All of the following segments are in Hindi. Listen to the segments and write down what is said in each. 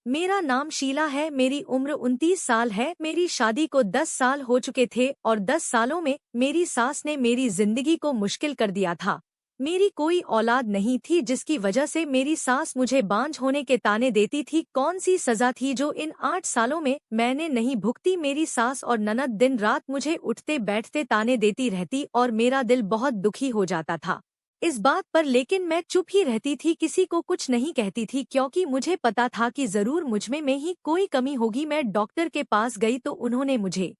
मेरा नाम शीला है, मेरी उम्र 29 साल है। मेरी शादी को 10 साल हो चुके थे और 10 सालों में मेरी सास ने मेरी जिंदगी को मुश्किल कर दिया था। मेरी कोई औलाद नहीं थी जिसकी वजह से मेरी सास मुझे बांझ होने के ताने देती थी। कौन सी सजा थी जो इन 8 सालों में मैंने नहीं भुगती। मेरी सास और ननद दिन रात मुझे उठते बैठते ताने देती रहती और मेरा दिल बहुत दुखी हो जाता था इस बात पर, लेकिन मैं चुप ही रहती थी, किसी को कुछ नहीं कहती थी क्योंकि मुझे पता था कि जरूर मुझमें ही कोई कमी होगी। मैं डॉक्टर के पास गई तो उन्होंने मुझे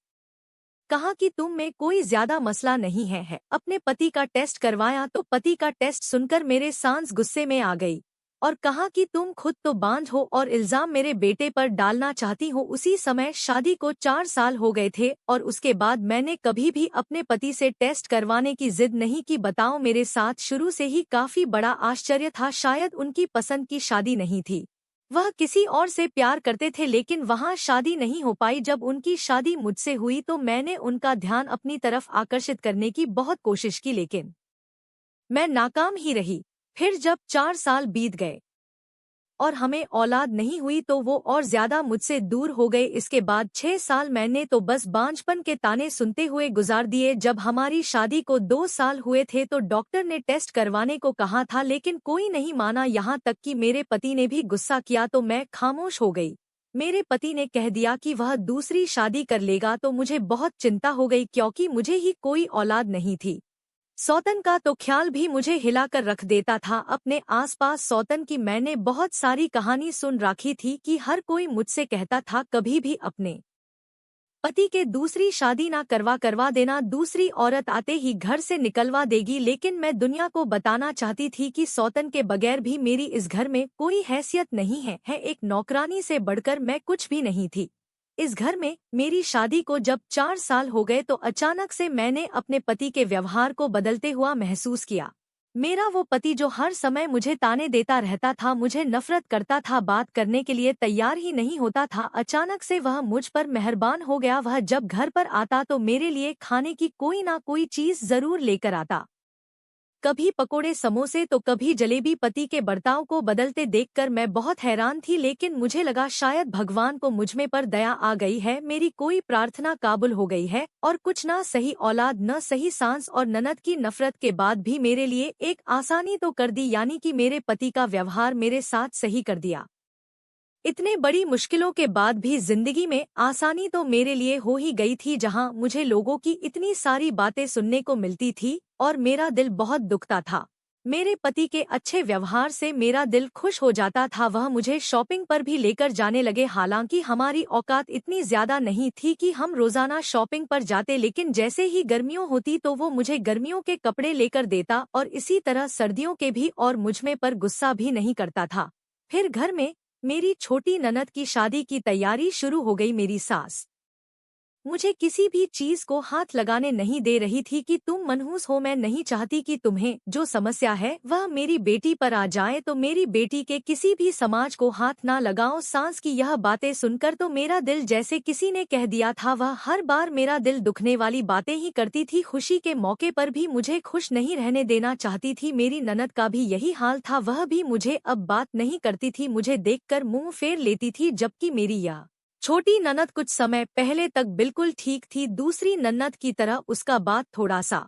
कहा कि तुम में कोई ज्यादा मसला नहीं है। अपने पति का टेस्ट करवाया तो पति का टेस्ट सुनकर मेरे सास गुस्से में आ गई और कहा कि तुम खुद तो बांझ हो और इल्जाम मेरे बेटे पर डालना चाहती हो। उसी समय शादी को 4 साल हो गए थे और उसके बाद मैंने कभी भी अपने पति से टेस्ट करवाने की जिद नहीं की। बताओ, मेरे साथ शुरू से ही काफी बड़ा आश्चर्य था। शायद उनकी पसंद की शादी नहीं थी, वह किसी और से प्यार करते थे, लेकिन वहाँ शादी नहीं हो पाई। जब उनकी शादी मुझसे हुई तो मैंने उनका ध्यान अपनी तरफ आकर्षित करने की बहुत कोशिश की, लेकिन मैं नाकाम ही रही। फिर जब 4 साल बीत गए और हमें औलाद नहीं हुई तो वो और ज्यादा मुझसे दूर हो गए। इसके बाद 6 साल मैंने तो बस बांझपन के ताने सुनते हुए गुजार दिए। जब हमारी शादी को 2 साल हुए थे तो डॉक्टर ने टेस्ट करवाने को कहा था, लेकिन कोई नहीं माना। यहाँ तक कि मेरे पति ने भी गुस्सा किया तो मैं खामोश हो गई। मेरे पति ने कह दिया कि वह दूसरी शादी कर लेगा तो मुझे बहुत चिंता हो गई क्योंकि मुझे ही कोई औलाद नहीं थी। सौतन का तो ख्याल भी मुझे हिलाकर रख देता था। अपने आसपास सौतन की मैंने बहुत सारी कहानी सुन रखी थी कि हर कोई मुझसे कहता था कभी भी अपने पति के दूसरी शादी ना करवा देना, दूसरी औरत आते ही घर से निकलवा देगी। लेकिन मैं दुनिया को बताना चाहती थी कि सौतन के बगैर भी मेरी इस घर में कोई हैसियत नहीं है। एक नौकरानी से बढ़कर मैं कुछ भी नहीं थी इस घर में। मेरी शादी को जब 4 साल हो गए तो अचानक से मैंने अपने पति के व्यवहार को बदलते हुआ महसूस किया। मेरा वो पति जो हर समय मुझे ताने देता रहता था, मुझे नफरत करता था, बात करने के लिए तैयार ही नहीं होता था, अचानक से वह मुझ पर मेहरबान हो गया। वह जब घर पर आता तो मेरे लिए खाने की कोई ना कोई चीज जरूर लेकर आता, कभी पकोड़े समोसे तो कभी जलेबी। पति के बर्ताव को बदलते देखकर मैं बहुत हैरान थी, लेकिन मुझे लगा शायद भगवान को मुझमें पर दया आ गई है, मेरी कोई प्रार्थना काबुल हो गई है और कुछ ना सही औलाद न सही सांस और ननद की नफरत के बाद भी मेरे लिए एक आसानी तो कर दी, यानी कि मेरे पति का व्यवहार मेरे साथ सही कर दिया। इतने बड़ी मुश्किलों के बाद भी जिंदगी में आसानी तो मेरे लिए हो ही गई थी। जहां मुझे लोगों की इतनी सारी बातें सुनने को मिलती थी और मेरा दिल बहुत दुखता था, मेरे पति के अच्छे व्यवहार से मेरा दिल खुश हो जाता था। वह मुझे शॉपिंग पर भी लेकर जाने लगे, हालांकि हमारी औकात इतनी ज्यादा नहीं थी कि हम रोजाना शॉपिंग पर जाते, लेकिन जैसे ही गर्मियों होती तो वो मुझे गर्मियों के कपड़े लेकर देता और इसी तरह सर्दियों के भी, और मुझमें पर गुस्सा भी नहीं करता था। फिर घर में मेरी छोटी ननद की शादी की तैयारी शुरू हो गई। मेरी सास मुझे किसी भी चीज को हाथ लगाने नहीं दे रही थी कि तुम मनहूस हो, मैं नहीं चाहती कि तुम्हें जो समस्या है वह मेरी बेटी पर आ जाए, तो मेरी बेटी के किसी भी समाज को हाथ ना लगाओ। सास की यह बातें सुनकर तो मेरा दिल जैसे किसी ने कह दिया था। वह हर बार मेरा दिल दुखने वाली बातें ही करती थी, खुशी के मौके पर भी मुझे खुश नहीं रहने देना चाहती थी। मेरी ननद का भी यही हाल था, वह भी मुझे अब बात नहीं करती थी, मुझे देखकर मुंह फेर लेती थी। जबकि मेरी यह छोटी ननद कुछ समय पहले तक बिल्कुल ठीक थी, दूसरी ननद की तरह उसका बात थोड़ा सा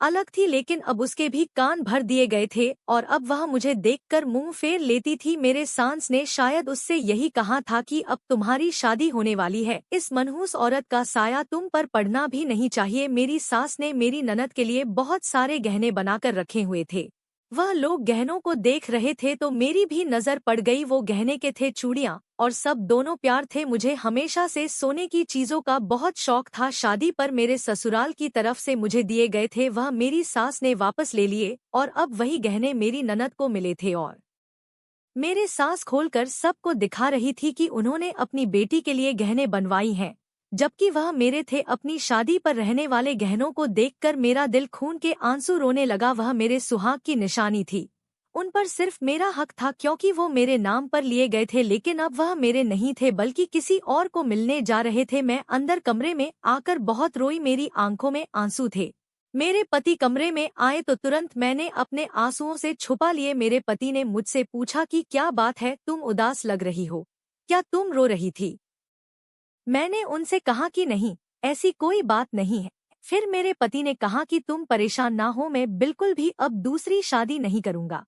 अलग थी, लेकिन अब उसके भी कान भर दिए गए थे और अब वह मुझे देखकर मुंह फेर लेती थी। मेरे सास ने शायद उससे यही कहा था कि अब तुम्हारी शादी होने वाली है, इस मनहूस औरत का साया तुम पर पड़ना भी नहीं चाहिए। मेरी सास ने मेरी ननद के लिए बहुत सारे गहने बनाकर रखे हुए थे, वह लोग गहनों को देख रहे थे तो मेरी भी नजर पड़ गई। वो गहने के थे चूड़ियां और सब दोनों प्यार थे। मुझे हमेशा से सोने की चीजों का बहुत शौक था, शादी पर मेरे ससुराल की तरफ से मुझे दिए गए थे, वह मेरी सास ने वापस ले लिए और अब वही गहने मेरी ननद को मिले थे और मेरे सास खोलकर सबको दिखा रही थी कि उन्होंने अपनी बेटी के लिए गहने बनवाई हैं, जबकि वह मेरे थे। अपनी शादी पर रहने वाले गहनों को देखकर मेरा दिल खून के आंसू रोने लगा। वह मेरे सुहाग की निशानी थी, उन पर सिर्फ मेरा हक था क्योंकि वो मेरे नाम पर लिए गए थे, लेकिन अब वह मेरे नहीं थे बल्कि किसी और को मिलने जा रहे थे। मैं अंदर कमरे में आकर बहुत रोई, मेरी आंखों में आंसू थे। मेरे पति कमरे में आए तो तुरंत मैंने अपने आंसुओं से छुपा लिए। मेरे पति ने मुझसे पूछा कि क्या बात है, तुम उदास लग रही हो, क्या तुम रो रही थी? मैंने उनसे कहा कि नहीं, ऐसी कोई बात नहीं है। फिर मेरे पति ने कहा कि तुम परेशान ना हो, मैं बिल्कुल भी अब दूसरी शादी नहीं करूंगा।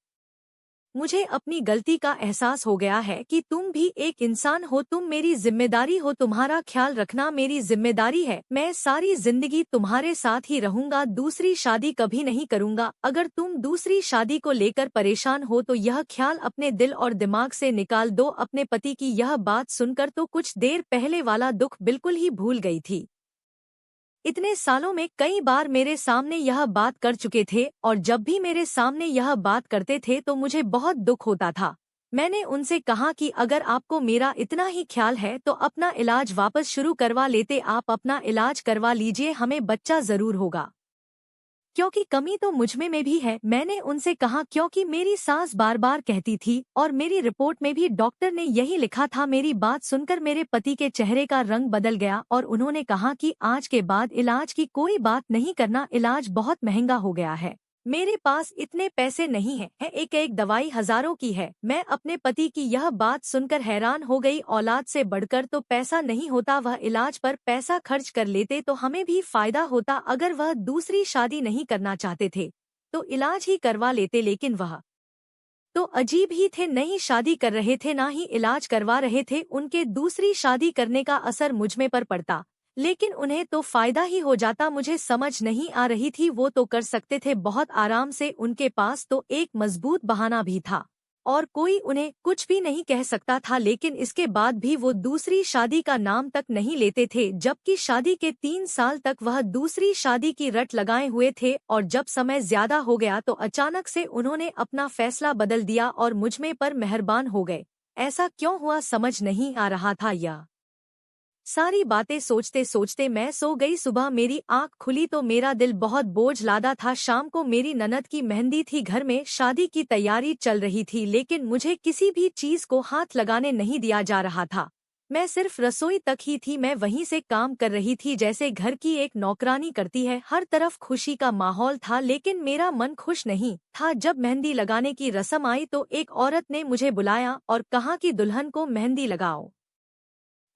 मुझे अपनी गलती का एहसास हो गया है कि तुम भी एक इंसान हो, तुम मेरी जिम्मेदारी हो, तुम्हारा ख्याल रखना मेरी जिम्मेदारी है। मैं सारी जिंदगी तुम्हारे साथ ही रहूंगा, दूसरी शादी कभी नहीं करूंगा। अगर तुम दूसरी शादी को लेकर परेशान हो तो यह ख्याल अपने दिल और दिमाग से निकाल दो। अपने पति की यह बात सुनकर तो कुछ देर पहले वाला दुख बिल्कुल ही भूल गई थी। इतने सालों में कई बार मेरे सामने यह बात कर चुके थे और जब भी मेरे सामने यह बात करते थे तो मुझे बहुत दुख होता था। मैंने उनसे कहा कि अगर आपको मेरा इतना ही ख्याल है तो अपना इलाज वापस शुरू करवा लेते, आप अपना इलाज करवा लीजिए, हमें बच्चा जरूर होगा। क्योंकि कमी तो मुझमें में भी है, मैंने उनसे कहा, क्योंकि मेरी सास बार बार कहती थी और मेरी रिपोर्ट में भी डॉक्टर ने यही लिखा था। मेरी बात सुनकर मेरे पति के चेहरे का रंग बदल गया और उन्होंने कहा कि आज के बाद इलाज की कोई बात नहीं करना, इलाज बहुत महंगा हो गया है, मेरे पास इतने पैसे नहीं है, एक एक दवाई हजारों की है। मैं अपने पति की यह बात सुनकर हैरान हो गई। औलाद से बढ़कर तो पैसा नहीं होता, वह इलाज पर पैसा खर्च कर लेते तो हमें भी फायदा होता। अगर वह दूसरी शादी नहीं करना चाहते थे तो इलाज ही करवा लेते, लेकिन वह तो अजीब ही थे, नहीं शादी कर रहे थे ना ही इलाज करवा रहे थे। उनके दूसरी शादी करने का असर मुझमें पर पड़ता, लेकिन उन्हें तो फायदा ही हो जाता। मुझे समझ नहीं आ रही थी, वो तो कर सकते थे बहुत आराम से, उनके पास तो एक मजबूत बहाना भी था और कोई उन्हें कुछ भी नहीं कह सकता था, लेकिन इसके बाद भी वो दूसरी शादी का नाम तक नहीं लेते थे। जबकि शादी के 3 साल तक वह दूसरी शादी की रट लगाए हुए थे और जब समय ज्यादा हो गया तो अचानक से उन्होंने अपना फैसला बदल दिया और मुझमें पर मेहरबान हो गए। ऐसा क्यों हुआ समझ नहीं आ रहा था। यह सारी बातें सोचते सोचते मैं सो गई। सुबह मेरी आंख खुली तो मेरा दिल बहुत बोझ लादा था। शाम को मेरी ननद की मेहंदी थी, घर में शादी की तैयारी चल रही थी, लेकिन मुझे किसी भी चीज को हाथ लगाने नहीं दिया जा रहा था। मैं सिर्फ रसोई तक ही थी, मैं वहीं से काम कर रही थी जैसे घर की एक नौकरानी करती है। हर तरफ खुशी का माहौल था, लेकिन मेरा मन खुश नहीं था। जब मेहंदी लगाने की रस्म आई तो एक औरत ने मुझे बुलाया और कहा कि दुल्हन को मेहंदी लगाओ,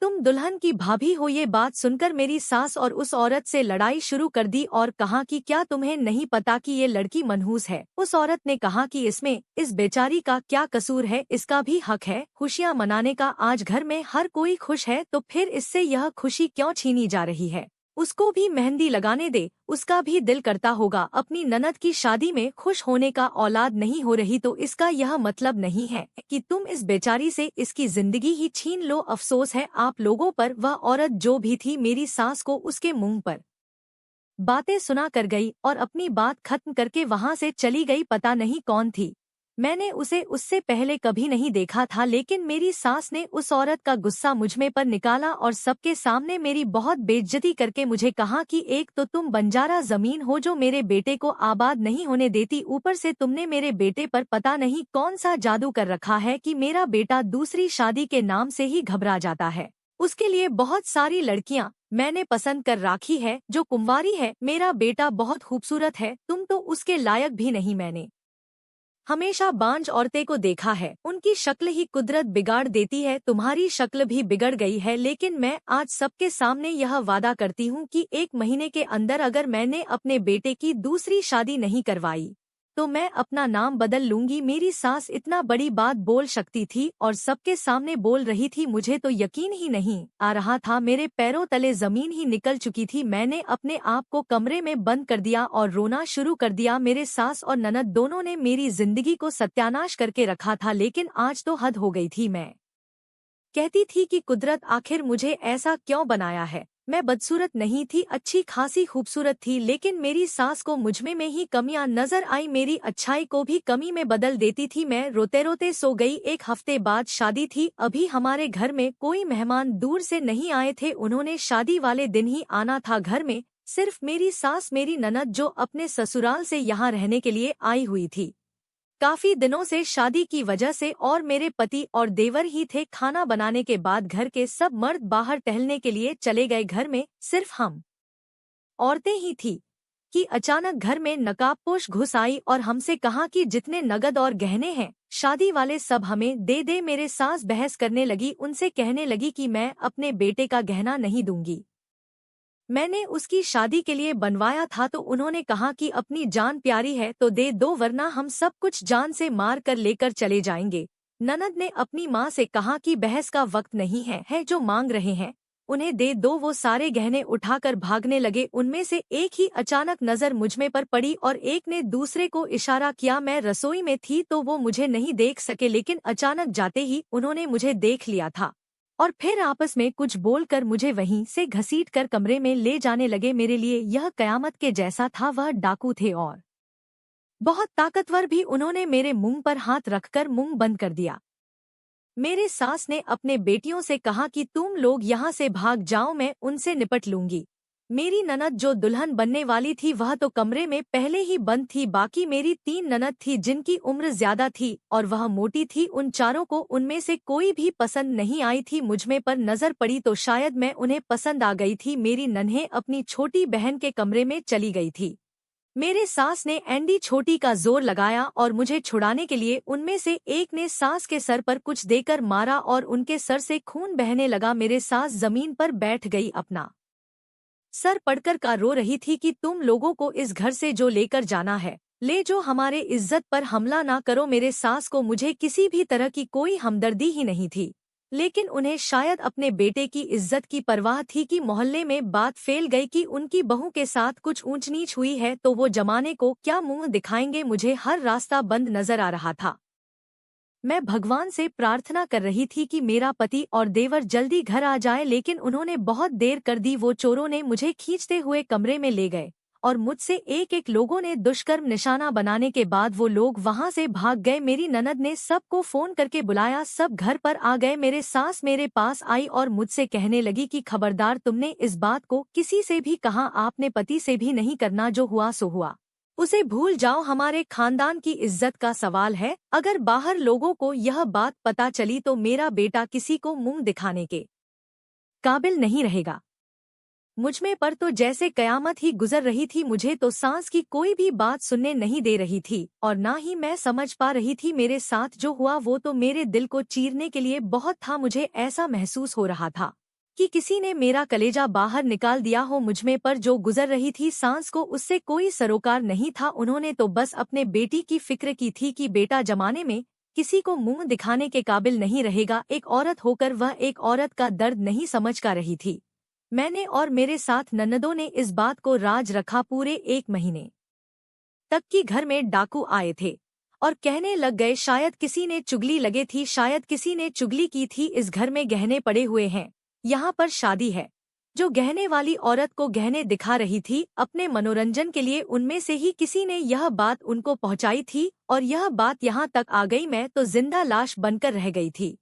तुम दुल्हन की भाभी हो। ये बात सुनकर मेरी सास और उस औरत से लड़ाई शुरू कर दी और कहा कि क्या तुम्हें नहीं पता कि ये लड़की मनहूस है। उस औरत ने कहा कि इसमें इस बेचारी का क्या कसूर है, इसका भी हक है खुशियां मनाने का, आज घर में हर कोई खुश है तो फिर इससे यह खुशी क्यों छीनी जा रही है। उसको भी मेहंदी लगाने दे, उसका भी दिल करता होगा। अपनी ननद की शादी में खुश होने का, औलाद नहीं हो रही तो इसका यह मतलब नहीं है कि तुम इस बेचारी से इसकी जिंदगी ही छीन लो। अफसोस है आप लोगों पर। वह औरत जो भी थी मेरी सास को उसके मुंह पर बातें सुना कर गई और अपनी बात खत्म करके वहां से चली गई। पता नहीं कौन थी, मैंने उसे उससे पहले कभी नहीं देखा था, लेकिन मेरी सास ने उस औरत का गुस्सा मुझमें पर निकाला और सबके सामने मेरी बहुत बेइज्जती करके मुझे कहा कि एक तो तुम बंजारा जमीन हो जो मेरे बेटे को आबाद नहीं होने देती, ऊपर से तुमने मेरे बेटे पर पता नहीं कौन सा जादू कर रखा है कि मेरा बेटा दूसरी शादी के नाम से ही घबरा जाता है। उसके लिए बहुत सारी लड़कियां मैंने पसंद कर राखी है जो कुंवारी है। मेरा बेटा बहुत खूबसूरत है, तुम तो उसके लायक भी नहीं। मैंने हमेशा बांझ औरतें को देखा है, उनकी शक्ल ही कुदरत बिगाड़ देती है, तुम्हारी शक्ल भी बिगड़ गई है। लेकिन मैं आज सबके सामने यह वादा करती हूँ कि 1 महीने के अंदर अगर मैंने अपने बेटे की दूसरी शादी नहीं करवाई तो मैं अपना नाम बदल लूंगी। मेरी सास इतना बड़ी बात बोल सकती थी और सबके सामने बोल रही थी, मुझे तो यकीन ही नहीं आ रहा था, मेरे पैरों तले जमीन ही निकल चुकी थी। मैंने अपने आप को कमरे में बंद कर दिया और रोना शुरू कर दिया। मेरे सास और ननद दोनों ने मेरी जिंदगी को सत्यानाश करके रखा था, लेकिन आज तो हद हो गई थी। मैं कहती थी कि कुदरत आखिर मुझे ऐसा क्यों बनाया है। मैं बदसूरत नहीं थी, अच्छी खासी खूबसूरत थी, लेकिन मेरी सास को मुझमें में ही कमियां नजर आई, मेरी अच्छाई को भी कमी में बदल देती थी। मैं रोते रोते सो गई। 1 हफ्ते बाद शादी थी, अभी हमारे घर में कोई मेहमान दूर से नहीं आए थे, उन्होंने शादी वाले दिन ही आना था। घर में सिर्फ मेरी सास, मेरी ननद जो अपने ससुराल से यहाँ रहने के लिए आई हुई थी काफी दिनों से शादी की वजह से, और मेरे पति और देवर ही थे। खाना बनाने के बाद घर के सब मर्द बाहर टहलने के लिए चले गए, घर में सिर्फ हम औरतें ही थी। कि अचानक घर में नकाबपोश घुस आई और हमसे कहा कि जितने नगद और गहने हैं शादी वाले सब हमें दे दे। मेरे सास बहस करने लगी, उनसे कहने लगी कि मैं अपने बेटे का गहना नहीं दूंगी, मैंने उसकी शादी के लिए बनवाया था। तो उन्होंने कहा कि अपनी जान प्यारी है तो दे दो, वरना हम सब कुछ जान से मार कर लेकर चले जाएंगे। ननद ने अपनी माँ से कहा कि बहस का वक्त नहीं है जो मांग रहे हैं उन्हें दे दो। वो सारे गहने उठाकर भागने लगे। उनमें से एक ही अचानक नजर मुझमें पर पड़ी और एक ने दूसरे को इशारा किया। मैं रसोई में थी तो वो मुझे नहीं देख सके, लेकिन अचानक जाते ही उन्होंने मुझे देख लिया था और फिर आपस में कुछ बोलकर मुझे वहीं से घसीटकर कमरे में ले जाने लगे। मेरे लिए यह कयामत के जैसा था। वह डाकू थे और बहुत ताकतवर भी। उन्होंने मेरे मुंह पर हाथ रखकर मुंह बंद कर दिया। मेरे सास ने अपने बेटियों से कहा कि तुम लोग यहाँ से भाग जाओ, मैं उनसे निपट लूंगी। मेरी ननद जो दुल्हन बनने वाली थी वह तो कमरे में पहले ही बंद थी। बाकी मेरी 3 ननद थी जिनकी उम्र ज्यादा थी और वह मोटी थी। उन चारों को उनमें से कोई भी पसंद नहीं आई थी। मुझमें पर नजर पड़ी तो शायद मैं उन्हें पसंद आ गई थी। मेरी नन्हें अपनी छोटी बहन के कमरे में चली गई थी। मेरे सास ने एंडी छोटी का जोर लगाया और मुझे छुड़ाने के लिए उनमें से एक ने सास के सर पर कुछ देकर मारा और उनके सर से खून बहने लगा। मेरे सास जमीन पर बैठ गई, अपना सर पड़कर का रो रही थी कि तुम लोगों को इस घर से जो लेकर जाना है ले, जो हमारे इज्जत पर हमला ना करो। मेरे सास को मुझे किसी भी तरह की कोई हमदर्दी ही नहीं थी, लेकिन उन्हें शायद अपने बेटे की इज्जत की परवाह थी कि मोहल्ले में बात फैल गई कि उनकी बहू के साथ कुछ ऊंच नीच हुई है तो वो जमाने को क्या मुंह दिखाएंगे। मुझे हर रास्ता बंद नजर आ रहा था। मैं भगवान से प्रार्थना कर रही थी कि मेरा पति और देवर जल्दी घर आ जाए, लेकिन उन्होंने बहुत देर कर दी। वो चोरों ने मुझे खींचते हुए कमरे में ले गए और मुझसे एक एक लोगों ने दुष्कर्म निशाना बनाने के बाद वो लोग वहां से भाग गए। मेरी ननद ने सबको फोन करके बुलाया, सब घर पर आ गए। मेरे सास मेरे पास आई और मुझसे कहने लगी कि खबरदार, तुमने इस बात को किसी से भी कहा, आपने पति से भी नहीं करना, जो हुआ सो हुआ, उसे भूल जाओ। हमारे खानदान की इज्जत का सवाल है, अगर बाहर लोगों को यह बात पता चली तो मेरा बेटा किसी को मुंह दिखाने के काबिल नहीं रहेगा। मुझमें पर तो जैसे कयामत ही गुजर रही थी। मुझे तो सांस की कोई भी बात सुनने नहीं दे रही थी और ना ही मैं समझ पा रही थी मेरे साथ जो हुआ वो तो मेरे दिल को चीरने के लिए बहुत था। मुझे ऐसा महसूस हो रहा था कि किसी ने मेरा कलेजा बाहर निकाल दिया हो। मुझमें पर जो गुजर रही थी सांस को, उससे कोई सरोकार नहीं था। उन्होंने तो बस अपने बेटी की फिक्र की थी कि बेटा जमाने में किसी को मुंह दिखाने के काबिल नहीं रहेगा। एक औरत होकर वह एक औरत का दर्द नहीं समझ का रही थी। मैंने और मेरे साथ ननदों ने इस बात को राज रखा। पूरे 1 महीने तक की घर में डाकू आए थे और कहने लग गए शायद किसी ने चुगली लगे थी, शायद किसी ने चुगली की थी। इस घर में गहने पड़े हुए हैं, यहाँ पर शादी है। जो गहने वाली औरत को गहने दिखा रही थी अपने मनोरंजन के लिए, उनमें से ही किसी ने यह बात उनको पहुंचाई थी और यह बात यहाँ तक आ गई। मैं तो जिंदा लाश बनकर रह गई थी।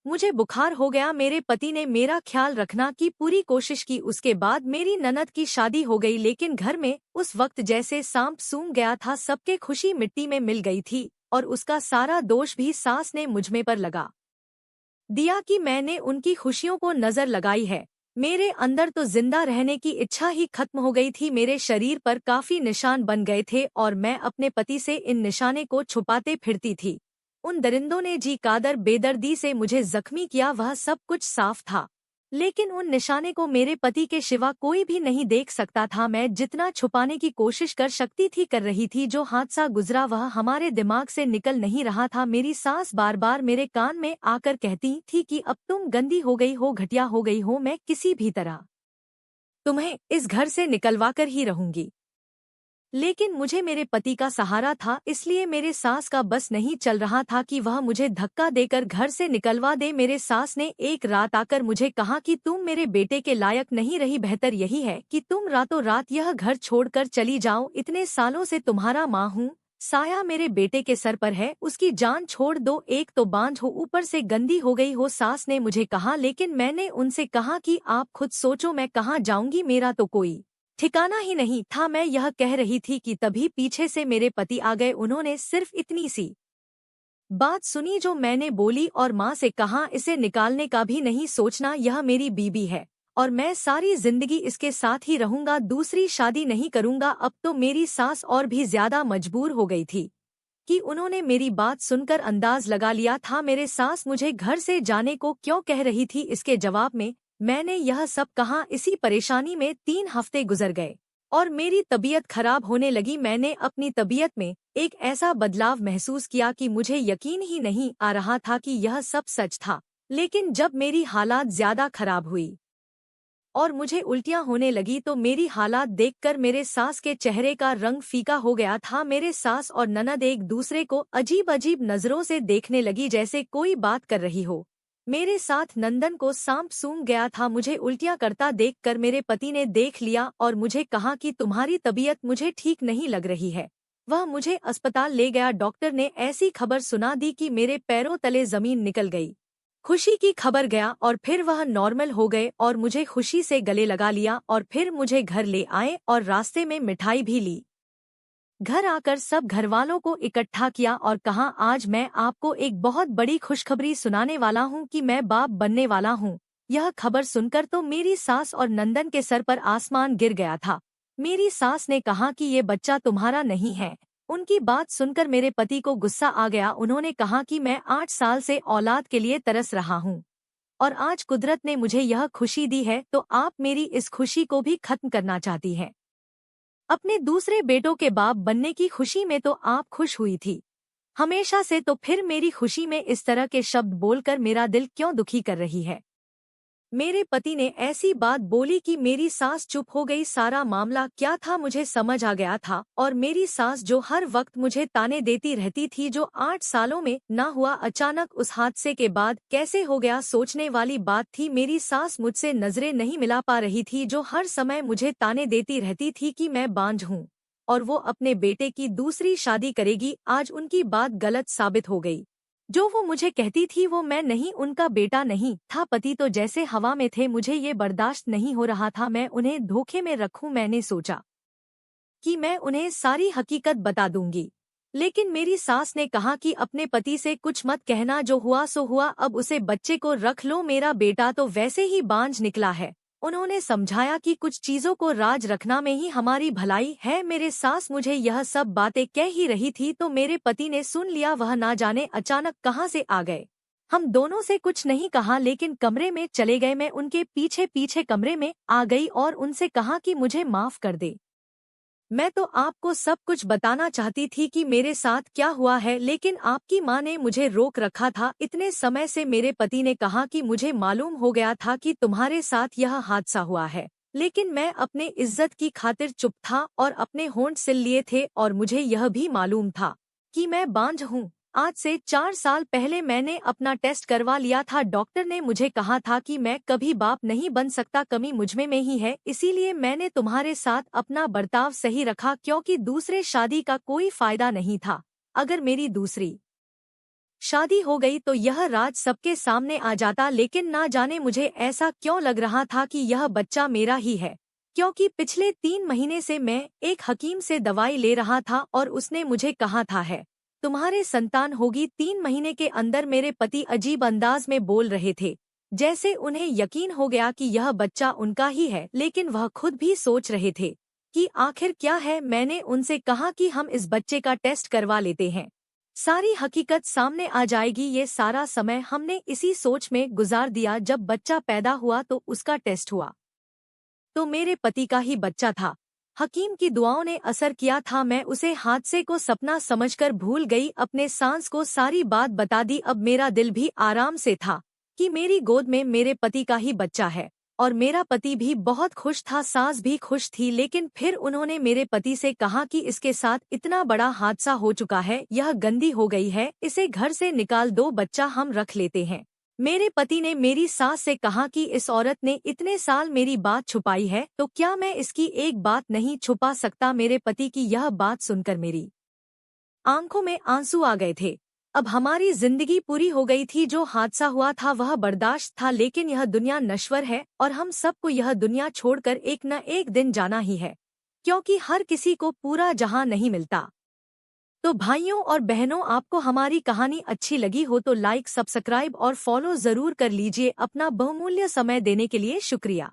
मुझे बुखार हो गया। मेरे पति ने मेरा ख्याल रखना की पूरी कोशिश की। उसके बाद मेरी ननद की शादी हो गई, लेकिन घर में उस वक्त जैसे सांप सूंघ गया था। सबके खुशी मिट्टी में मिल गई थी और उसका सारा दोष भी सास ने मुझमें पर लगा दिया कि मैंने उनकी खुशियों को नजर लगाई है। मेरे अंदर तो जिंदा रहने की इच्छा ही खत्म हो गई थी। मेरे शरीर पर काफी निशान बन गए थे और मैं अपने पति से इन निशाने को छुपाते फिरती थी। उन दरिंदों ने जी कादर बेदर्दी से मुझे जख्मी किया, वह सब कुछ साफ था, लेकिन उन निशाने को मेरे पति के सिवा कोई भी नहीं देख सकता था। मैं जितना छुपाने की कोशिश कर सकती थी कर रही थी। जो हादसा गुजरा वह हमारे दिमाग से निकल नहीं रहा था। मेरी सास बार बार मेरे कान में आकर कहती थी कि अब तुम गंदी हो गई हो, घटिया हो गई हो, मैं किसी भी तरह तुम्हें इस घर से निकलवा कर ही रहूंगी। लेकिन मुझे मेरे पति का सहारा था, इसलिए मेरे सास का बस नहीं चल रहा था कि वह मुझे धक्का देकर घर से निकलवा दे। मेरे सास ने एक रात आकर मुझे कहा कि तुम मेरे बेटे के लायक नहीं रही, बेहतर यही है कि तुम रातों रात यह घर छोड़कर चली जाओ। इतने सालों से तुम्हारा माँ हूँ, साया मेरे बेटे के सर पर है, उसकी जान छोड़ दो। एक तो बांझ हो, ऊपर से गंदी हो गई हो, सास ने मुझे कहा। लेकिन मैंने उनसे कहा कि आप खुद सोचो, मैं कहाँ जाऊंगी, मेरा तो कोई ठिकाना ही नहीं था। मैं यह कह रही थी कि तभी पीछे से मेरे पति आ गए। उन्होंने सिर्फ इतनी सी बात सुनी जो मैंने बोली और माँ से कहा, इसे निकालने का भी नहीं सोचना, यह मेरी बीबी है और मैं सारी जिंदगी इसके साथ ही रहूंगा, दूसरी शादी नहीं करूंगा। अब तो मेरी सास और भी ज्यादा मजबूर हो गई थी कि उन्होंने मेरी बात सुनकर अंदाज लगा लिया था मेरे सास मुझे घर से जाने को क्यों कह रही थी। इसके जवाब में मैंने यह सब कहा। इसी परेशानी में 3 हफ्ते गुजर गए और मेरी तबीयत खराब होने लगी। मैंने अपनी तबीयत में एक ऐसा बदलाव महसूस किया कि मुझे यकीन ही नहीं आ रहा था कि यह सब सच था। लेकिन जब मेरी हालात ज्यादा खराब हुई और मुझे उल्टियां होने लगी तो मेरी हालात देखकर मेरे सास के चेहरे का रंग फीका हो गया था। मेरे सास और ननद एक दूसरे को अजीब अजीब नजरों से देखने लगी, जैसे कोई बात कर रही हो। मेरे साथ नंदन को सांप सूंघ गया था। मुझे उल्टियां करता देखकर मेरे पति ने देख लिया और मुझे कहा कि तुम्हारी तबीयत मुझे ठीक नहीं लग रही है। वह मुझे अस्पताल ले गया। डॉक्टर ने ऐसी खबर सुना दी कि मेरे पैरों तले जमीन निकल गई। खुशी की खबर गया और फिर वह नॉर्मल हो गए और मुझे खुशी से गले लगा लिया और फिर मुझे घर ले आए और रास्ते में मिठाई भी ली। घर आकर सब घरवालों को इकट्ठा किया और कहा, आज मैं आपको एक बहुत बड़ी खुशखबरी सुनाने वाला हूँ कि मैं बाप बनने वाला हूँ। यह खबर सुनकर तो मेरी सास और नंदन के सर पर आसमान गिर गया था। मेरी सास ने कहा कि ये बच्चा तुम्हारा नहीं है। उनकी बात सुनकर मेरे पति को गुस्सा आ गया। उन्होंने कहा कि मैं 8 साल से औलाद के लिए तरस रहा हूँ और आज कुदरत ने मुझे यह खुशी दी है, तो आप मेरी इस खुशी को भी खत्म करना चाहती हैं। अपने दूसरे बेटों के बाप बनने की खुशी में तो आप खुश हुई थी हमेशा से, तो फिर मेरी खुशी में इस तरह के शब्द बोलकर मेरा दिल क्यों दुखी कर रही है। मेरे पति ने ऐसी बात बोली कि मेरी सास चुप हो गई। सारा मामला क्या था मुझे समझ आ गया था और मेरी सास जो हर वक्त मुझे ताने देती रहती थी, जो 8 सालों में ना हुआ, अचानक उस हादसे के बाद कैसे हो गया, सोचने वाली बात थी। मेरी सास मुझसे नजरें नहीं मिला पा रही थी, जो हर समय मुझे ताने देती रहती थी कि मैं बांझ हूँ और वो अपने बेटे की दूसरी शादी करेगी। आज उनकी बात गलत साबित हो गई। जो वो मुझे कहती थी वो मैं नहीं, उनका बेटा नहीं था। पति तो जैसे हवा में थे। मुझे ये बर्दाश्त नहीं हो रहा था मैं उन्हें धोखे में रखूं। मैंने सोचा कि मैं उन्हें सारी हकीकत बता दूंगी, लेकिन मेरी सास ने कहा कि अपने पति से कुछ मत कहना, जो हुआ सो हुआ, अब उसे बच्चे को रख लो, मेरा बेटा तो वैसे ही बांझ निकला है। उन्होंने समझाया कि कुछ चीजों को राज रखना में ही हमारी भलाई है। मेरे सास मुझे यह सब बातें कह ही रही थी तो मेरे पति ने सुन लिया। वह ना जाने अचानक कहाँ से आ गए। हम दोनों से कुछ नहीं कहा लेकिन कमरे में चले गए। मैं उनके पीछे पीछे कमरे में आ गई और उनसे कहा कि मुझे माफ कर दे। मैं तो आपको सब कुछ बताना चाहती थी कि मेरे साथ क्या हुआ है, लेकिन आपकी माँ ने मुझे रोक रखा था इतने समय से। मेरे पति ने कहा कि मुझे मालूम हो गया था कि तुम्हारे साथ यह हादसा हुआ है, लेकिन मैं अपने इज्जत की खातिर चुप था और अपने होंठ सिल लिए थे और मुझे यह भी मालूम था कि मैं बांझ हूँ। आज से 4 साल पहले मैंने अपना टेस्ट करवा लिया था। डॉक्टर ने मुझे कहा था कि मैं कभी बाप नहीं बन सकता, कमी मुझमें में ही है। इसीलिए मैंने तुम्हारे साथ अपना बर्ताव सही रखा, क्योंकि दूसरे शादी का कोई फायदा नहीं था। अगर मेरी दूसरी शादी हो गई तो यह राज सबके सामने आ जाता, लेकिन ना जाने मुझे ऐसा क्यों लग रहा था कि यह बच्चा मेरा ही है, क्योंकि पिछले 3 महीने से मैं एक हकीम से दवाई ले रहा था और उसने मुझे कहा था है तुम्हारे संतान होगी 3 महीने के अंदर। मेरे पति अजीब अंदाज में बोल रहे थे, जैसे उन्हें यकीन हो गया कि यह बच्चा उनका ही है, लेकिन वह खुद भी सोच रहे थे कि आखिर क्या है। मैंने उनसे कहा कि हम इस बच्चे का टेस्ट करवा लेते हैं, सारी हकीकत सामने आ जाएगी। ये सारा समय हमने इसी सोच में गुजार दिया। जब बच्चा पैदा हुआ तो उसका टेस्ट हुआ तो मेरे पति का ही बच्चा था। हकीम की दुआओं ने असर किया था। मैं उसे हादसे को सपना समझकर भूल गई, अपने सांस को सारी बात बता दी। अब मेरा दिल भी आराम से था कि मेरी गोद में मेरे पति का ही बच्चा है और मेरा पति भी बहुत खुश था, सास भी खुश थी। लेकिन फिर उन्होंने मेरे पति से कहा कि इसके साथ इतना बड़ा हादसा हो चुका है, यह गंदी हो गई है, इसे घर से निकाल दो, बच्चा हम रख लेते हैं। मेरे पति ने मेरी सास से कहा कि इस औरत ने इतने साल मेरी बात छुपाई है तो क्या मैं इसकी एक बात नहीं छुपा सकता। मेरे पति की यह बात सुनकर मेरी आंखों में आंसू आ गए थे। अब हमारी जिंदगी पूरी हो गई थी। जो हादसा हुआ था वह बर्दाश्त था, लेकिन यह दुनिया नश्वर है और हम सबको यह दुनिया छोड़कर एक न एक दिन जाना ही है, क्योंकि हर किसी को पूरा जहां नहीं मिलता। तो भाइयों और बहनों, आपको हमारी कहानी अच्छी लगी हो तो लाइक, सब्सक्राइब और फॉलो जरूर कर लीजिए। अपना बहुमूल्य समय देने के लिए शुक्रिया।